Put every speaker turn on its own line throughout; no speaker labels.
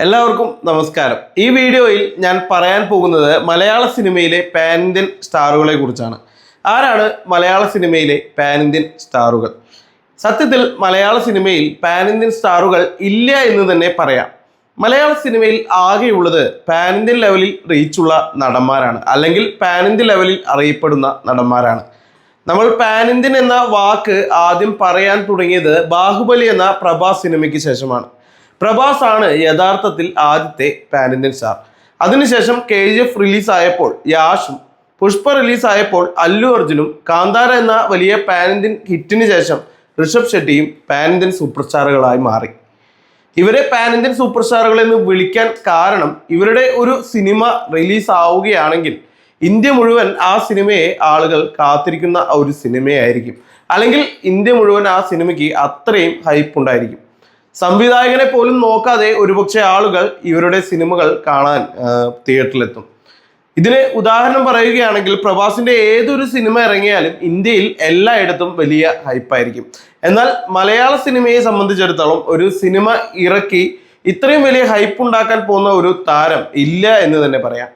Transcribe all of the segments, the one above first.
എല്ലാവർക്കും നമസ്കാരം. ഈ വീഡിയോയിൽ ഞാൻ പറയാൻ പോകുന്നത് മലയാള സിനിമയിലെ പാൻ ഇന്ത്യൻ സ്റ്റാറുകളെ കുറിച്ചാണ്. ആരാണ് മലയാള സിനിമയിലെ പാൻ ഇന്ത്യൻ സ്റ്റാറുകൾ? സത്യത്തിൽ മലയാള സിനിമയിൽ പാൻ ഇന്ത്യൻ സ്റ്റാറുകൾ ഇല്ല എന്ന് തന്നെ പറയാം. മലയാള സിനിമയിൽ ആകെയുള്ളത് പാൻ ഇന്ത്യൻ ലെവലിൽ റീച്ചുള്ള നടന്മാരാണ്, അല്ലെങ്കിൽ പാൻ ഇന്ത്യൻ ലെവലിൽ അറിയപ്പെടുന്ന നടന്മാരാണ്. നമ്മൾ പാൻ ഇന്ത്യൻ എന്ന വാക്ക് ആദ്യം പറയാൻ തുടങ്ങിയത് ബാഹുബലി എന്ന പ്രഭാസ് സിനിമയ്ക്ക് ശേഷമാണ്. പ്രഭാസ് ആണ് യഥാർത്ഥത്തിൽ ആദ്യത്തെ പാൻ ഇന്ത്യൻ സ്റ്റാർ. അതിനുശേഷം KGF റിലീസായപ്പോൾ യാഷും, പുഷ്പ റിലീസായപ്പോൾ അല്ലു അർജുനും, കാന്താര എന്ന വലിയ പാൻ ഇന്ത്യൻ ഹിറ്റിന് ശേഷം ഋഷഭ് ഷെട്ടിയും പാൻ ഇന്ത്യൻ സൂപ്പർ സ്റ്റാറുകളായി മാറി. ഇവരെ പാൻ ഇന്ത്യൻ സൂപ്പർ സ്റ്റാറുകൾ എന്ന് വിളിക്കാൻ കാരണം ഇവരുടെ ഒരു സിനിമ റിലീസ് ആവുകയാണെങ്കിൽ ഇന്ത്യ മുഴുവൻ ആ സിനിമയെ ആളുകൾ കാത്തിരിക്കുന്ന ഒരു സിനിമയായിരിക്കും, അല്ലെങ്കിൽ ഇന്ത്യ മുഴുവൻ ആ സിനിമയ്ക്ക് അത്രയും ഹൈപ്പ് ഉണ്ടായിരിക്കും. സംവിധായകനെ പോലും നോക്കാതെ ഒരുപക്ഷെ ആളുകൾ ഇവരുടെ സിനിമകൾ കാണാൻ തിയേറ്ററിലെത്തും. ഇതിന് ഉദാഹരണം പറയുകയാണെങ്കിൽ പ്രഭാസിന്റെ ഏതൊരു സിനിമ ഇറങ്ങിയാലും ഇന്ത്യയിൽ എല്ലായിടത്തും വലിയ ഹൈപ്പായിരിക്കും. എന്നാൽ മലയാള സിനിമയെ സംബന്ധിച്ചിടത്തോളം ഒരു സിനിമ ഇറക്കി ഇത്രയും വലിയ ഹൈപ്പ് ഉണ്ടാക്കാൻ പോകുന്ന ഒരു താരം ഇല്ല എന്ന് തന്നെ പറയാം.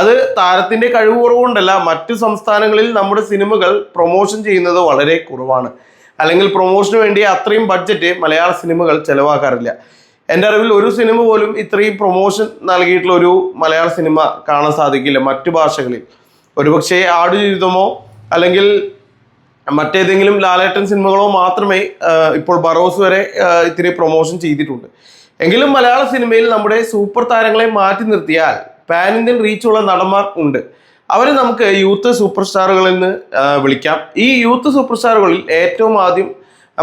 അത് താരത്തിന്റെ കഴിവ് കുറവുകൊണ്ടല്ല, മറ്റു സംസ്ഥാനങ്ങളിൽ നമ്മുടെ സിനിമകൾ പ്രൊമോഷൻ ചെയ്യുന്നത് വളരെ കുറവാണ്, അല്ലെങ്കിൽ പ്രൊമോഷന് വേണ്ടി അത്രയും ബഡ്ജറ്റ് മലയാള സിനിമകൾ ചെലവാക്കാറില്ല. എൻ്റെ അറിവിൽ ഒരു സിനിമ പോലും ഇത്രയും പ്രൊമോഷൻ നൽകിയിട്ടുള്ള ഒരു മലയാള സിനിമ കാണാൻ സാധിക്കില്ല മറ്റു ഭാഷകളിൽ. ഒരുപക്ഷെ ആടുജീവിതമോ അല്ലെങ്കിൽ മറ്റേതെങ്കിലും ലാലേട്ടൻ സിനിമകളോ മാത്രമേ ഇപ്പോൾ ബറോസ് വരെ ഇത്തിരി പ്രൊമോഷൻ ചെയ്തിട്ടുണ്ട്. എങ്കിലും മലയാള സിനിമയിൽ നമ്മുടെ സൂപ്പർ താരങ്ങളെ മാറ്റി നിർത്തിയാൽ പാൻ ഇന്ത്യൻ റീച്ചുള്ള നടന്മാർ ഉണ്ട്. അവരെ നമുക്ക് യൂത്ത് സൂപ്പർ സ്റ്റാറുകൾ എന്ന് വിളിക്കാം. ഈ യൂത്ത് സൂപ്പർ സ്റ്റാറുകളിൽ ഏറ്റവും ആദ്യം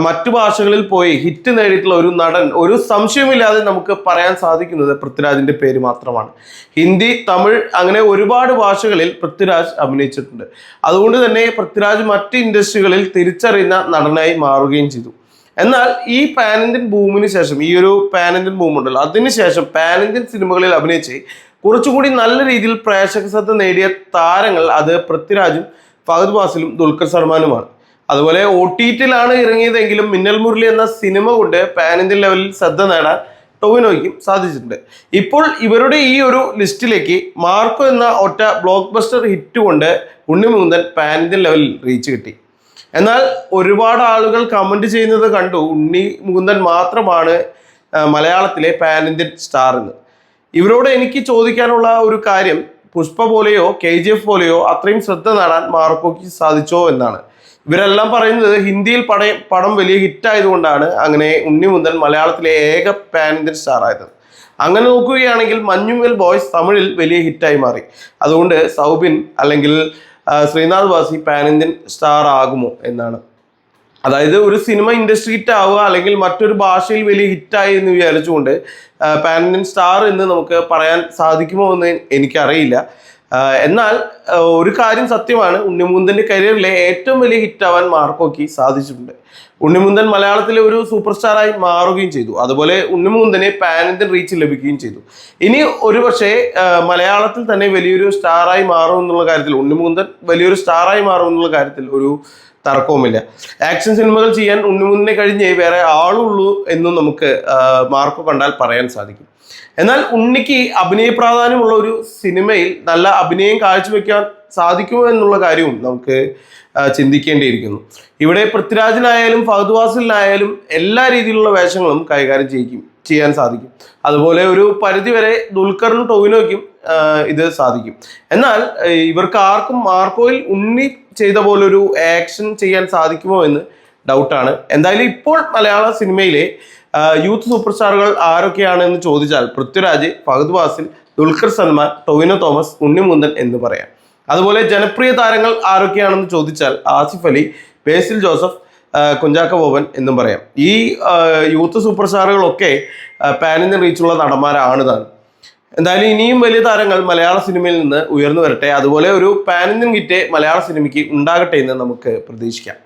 മറ്റു ഭാഷകളിൽ പോയി ഹിറ്റ് നേടിയിട്ടുള്ള ഒരു നടൻ ഒരു സംശയമില്ലാതെ നമുക്ക് പറയാൻ സാധിക്കുന്നത് പൃഥ്വിരാജിന്റെ പേര് മാത്രമാണ്. ഹിന്ദി, തമിഴ് അങ്ങനെ ഒരുപാട് ഭാഷകളിൽ പൃഥ്വിരാജ് അഭിനയിച്ചിട്ടുണ്ട്. അതുകൊണ്ട് തന്നെ പൃഥ്വിരാജ് മറ്റ് ഇൻഡസ്ട്രികളിൽ തിരിച്ചറിയുന്ന നടനായി മാറുകയും ചെയ്തു. എന്നാൽ ഈ പാൻ ഇന്ത്യൻ ബൂമിന് ശേഷം, ഈ ഒരു പാൻ ഇന്ത്യൻ ബൂം ഉണ്ടല്ലോ, അതിനുശേഷം പാൻ ഇന്ത്യൻ സിനിമകളിൽ അഭിനയിച്ച് കുറച്ചുകൂടി നല്ല രീതിയിൽ പ്രേക്ഷക ശ്രദ്ധ നേടിയ താരങ്ങൾ അത് പൃഥ്വിരാജും, ഫഹദ് ഫാസിലും, ദുൽഖർ സൽമാനുമാണ്. അതുപോലെ OTT-ലാണ് ഇറങ്ങിയതെങ്കിലും മിന്നൽ മുരളി എന്ന സിനിമ കൊണ്ട് പാൻ ഇന്ത്യൻ ലെവലിൽ ശ്രദ്ധ നേടാൻ ടൊവിനോയ്ക്കും സാധിച്ചിട്ടുണ്ട്. ഇപ്പോൾ ഇവരുടെ ഈ ഒരു ലിസ്റ്റിലേക്ക് മാർക്കോ എന്ന ഒറ്റ ബ്ലോക്ക് ബസ്റ്റർ ഹിറ്റ് കൊണ്ട് ഉണ്ണി മുകുന്ദൻ പാൻ ഇന്ത്യൻ ലെവലിൽ റീച്ച് കിട്ടി. എന്നാൽ ഒരുപാട് ആളുകൾ കമന്റ് ചെയ്യുന്നത് കണ്ടു, ഉണ്ണി മുകുന്ദൻ മാത്രമാണ് മലയാളത്തിലെ പാൻ ഇന്ത്യൻ സ്റ്റാർ എന്ന്. ഇവരോട് എനിക്ക് ചോദിക്കാനുള്ള ഒരു കാര്യം, പുഷ്പ പോലെയോ KGF പോലെയോ അത്രയും ശ്രദ്ധ നേടാൻ മാർക്കോയ്ക്ക് സാധിച്ചോ എന്നാണ്. ഇവരെല്ലാം പറയുന്നത് ഹിന്ദിയിൽ പടം വലിയ ഹിറ്റ് ആയതുകൊണ്ടാണ് അങ്ങനെ ഉണ്ണി മുകുന്ദൻ മലയാളത്തിലെ ഏക പാൻ ഇന്ത്യൻ സ്റ്റാർ ആയത്. അങ്ങനെ നോക്കുകയാണെങ്കിൽ മഞ്ഞുമൽ ബോയ്സ് തമിഴിൽ വലിയ ഹിറ്റായി മാറി. അതുകൊണ്ട് സൗബിൻ അല്ലെങ്കിൽ ശ്രീനാഥ് വാസി പാൻ ഇന്ത്യൻ സ്റ്റാർ ആകുമോ എന്നാണ്. അതായത് ഒരു സിനിമ ഇൻഡസ്ട്രി ഹിറ്റ് ആവുക അല്ലെങ്കിൽ മറ്റൊരു ഭാഷയിൽ വലിയ ഹിറ്റായി എന്ന് വിചാരിച്ചുകൊണ്ട് പാൻ ഇന്ത്യൻ സ്റ്റാർ എന്ന് നമുക്ക് പറയാൻ സാധിക്കുമോ എന്ന് എനിക്കറിയില്ല. എന്നാൽ ഒരു കാര്യം സത്യമാണ്, ഉണ്ണിമുകുന്ദന്റെ കരിയറിലെ ഏറ്റവും വലിയ ഹിറ്റാവാൻ മാർക്കോയ്ക്ക് സാധിച്ചിട്ടുണ്ട്. ഉണ്ണിമുകുന്ദൻ മലയാളത്തിലെ ഒരു സൂപ്പർ സ്റ്റാറായി മാറുകയും ചെയ്തു. അതുപോലെ ഉണ്ണിമുകുന്ദന് പാൻ ഇന്ത്യൻ റീച്ച് ലഭിക്കുകയും ചെയ്തു. ഇനി ഒരുപക്ഷെ മലയാളത്തിൽ തന്നെ വലിയൊരു സ്റ്റാറായി മാറും എന്നുള്ള കാര്യത്തിൽ, ഉണ്ണിമുകുന്ദൻ വലിയൊരു സ്റ്റാറായി മാറും എന്നുള്ള കാര്യത്തിൽ ഒരു തർക്കവുമില്ല. ആക്ഷൻ സിനിമകൾ ചെയ്യാൻ ഉണ്ണിമുകുന്ദനെ കഴിഞ്ഞേ വേറെ ആളുള്ളൂ എന്നും നമുക്ക് മാർക്കോ കണ്ടാൽ പറയാൻ സാധിക്കും. എന്നാൽ ഉണ്ണിക്ക് അഭിനയ പ്രാധാന്യമുള്ള ഒരു സിനിമയിൽ നല്ല അഭിനയം കാഴ്ചവെക്കാൻ സാധിക്കുമോ എന്നുള്ള കാര്യവും നമുക്ക് ചിന്തിക്കേണ്ടിയിരിക്കുന്നു. ഇവിടെ പൃഥ്വിരാജിനായാലും ഫഹദ് ഫാസിലിനായാലും എല്ലാ രീതിയിലുള്ള വേഷങ്ങളും കൈകാര്യം ചെയ്യാൻ സാധിക്കും. അതുപോലെ ഒരു പരിധിവരെ ദുൽഖറിനും ടൊവിനോയ്ക്കും ഇത് സാധിക്കും. എന്നാൽ ഇവർക്ക് ആർക്കും മാർക്കോയിൽ ഉണ്ണി ചെയ്ത പോലൊരു ആക്ഷൻ ചെയ്യാൻ സാധിക്കുമോ എന്ന് ഡൗട്ടാണ്. എന്തായാലും ഇപ്പോൾ മലയാള സിനിമയിലെ യൂത്ത് സൂപ്പർ സ്റ്റാറുകൾ ആരൊക്കെയാണ് എന്ന് ചോദിച്ചാൽ പൃഥ്വിരാജ്, ഫഹദ് ഫാസിൽ, ദുൽഖർ സൽമാൻ, ടൊവിനോ തോമസ്, ഉണ്ണി മുകുന്ദൻ എന്ന് പറയാം. അതുപോലെ ജനപ്രിയ താരങ്ങൾ ആരൊക്കെയാണെന്ന് ചോദിച്ചാൽ ആസിഫ് അലി, ബേസിൽ ജോസഫ്, കുഞ്ചാക്കോ ബോബൻ എന്നും പറയാം. ഈ യൂത്ത് സൂപ്പർ സ്റ്റാറുകളൊക്കെ പാൻ ഇന്ത്യൻ റീച്ചുള്ള നടന്മാരാണ് താൻ. എന്തായാലും ഇനിയും വലിയ താരങ്ങൾ മലയാള സിനിമയിൽ നിന്ന് ഉയർന്നു വരട്ടെ. അതുപോലെ ഒരു പാൻ ഇന്ത്യൻ ഹിറ്റ് മലയാള സിനിമയ്ക്ക് ഉണ്ടാകട്ടെ എന്ന് നമുക്ക് പ്രതീക്ഷിക്കാം.